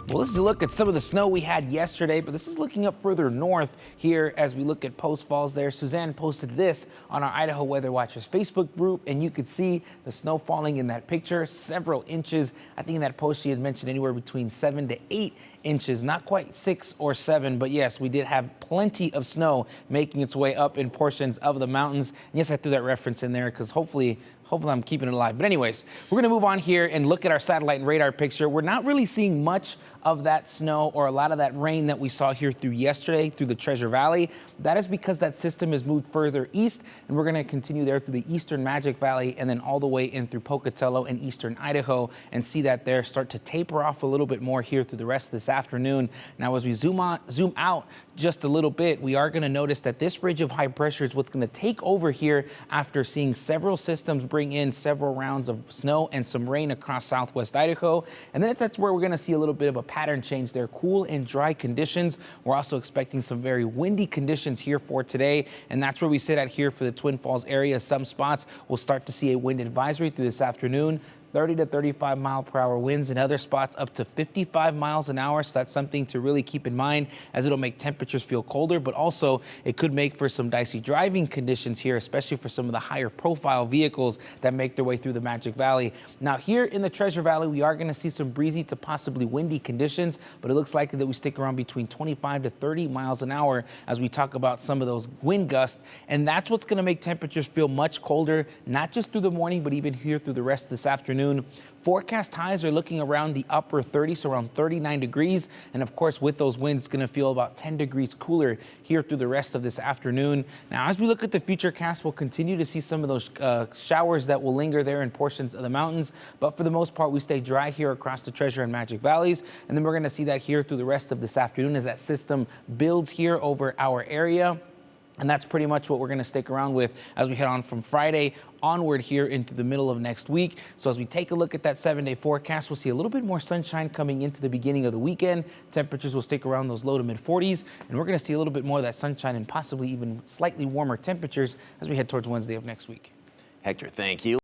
Well, this is a look at some of the snow we had yesterday, but this is looking up further north here as we look at Post Falls there. Suzanne posted this on our Idaho Weather Watchers Facebook group, and you could see the snow falling in that picture, several inches. I think in that post she had mentioned anywhere between 7 to 8 inches, not quite 6 or 7, but yes, we did have plenty of snow making its way up in portions of the mountains. And yes, I threw that reference in there because hopefully I'm keeping it alive. But anyways, we're going to move on here and look at our satellite and radar picture. We're not really seeing much of that snow or a lot of that rain that we saw here through yesterday through the Treasure Valley. That is because that system has moved further east, and we're going to continue there through the eastern Magic Valley and then all the way in through Pocatello and eastern Idaho, and see that there start to taper off a little bit more here through the rest of this afternoon. Now, as we zoom out just a little bit, we are going to notice that this ridge of high pressure is what's going to take over here after seeing several systems bring in several rounds of snow and some rain across southwest Idaho. And then that's where we're going to see a little bit of a pattern change there. Cool and dry conditions. We're also expecting some very windy conditions here for today, and that's where we sit at here for the Twin Falls area. Some spots will start to see a wind advisory through this afternoon. 30 to 35 mile per hour winds, in other spots up to 55 miles an hour. So that's something to really keep in mind, as it'll make temperatures feel colder, but also it could make for some dicey driving conditions here, especially for some of the higher profile vehicles that make their way through the Magic Valley. Now here in the Treasure Valley, we are going to see some breezy to possibly windy conditions, but it looks likely that we stick around between 25 to 30 miles an hour as we talk about some of those wind gusts. And that's what's going to make temperatures feel much colder, not just through the morning, but even here through the rest of this afternoon. Forecast highs are looking around the upper 30s, so around 39 degrees. And of course, with those winds, it's going to feel about 10 degrees cooler here through the rest of this afternoon. Now, as we look at the future cast, we'll continue to see some of those showers that will linger there in portions of the mountains. But for the most part, we stay dry here across the Treasure and Magic Valleys. And then we're going to see that here through the rest of this afternoon as that system builds here over our area. And that's pretty much what we're going to stick around with as we head on from Friday onward here into the middle of next week. So as we take a look at that 7-day forecast, we'll see a little bit more sunshine coming into the beginning of the weekend. Temperatures will stick around those low to mid 40s, and we're going to see a little bit more of that sunshine and possibly even slightly warmer temperatures as we head towards Wednesday of next week. Hector, thank you.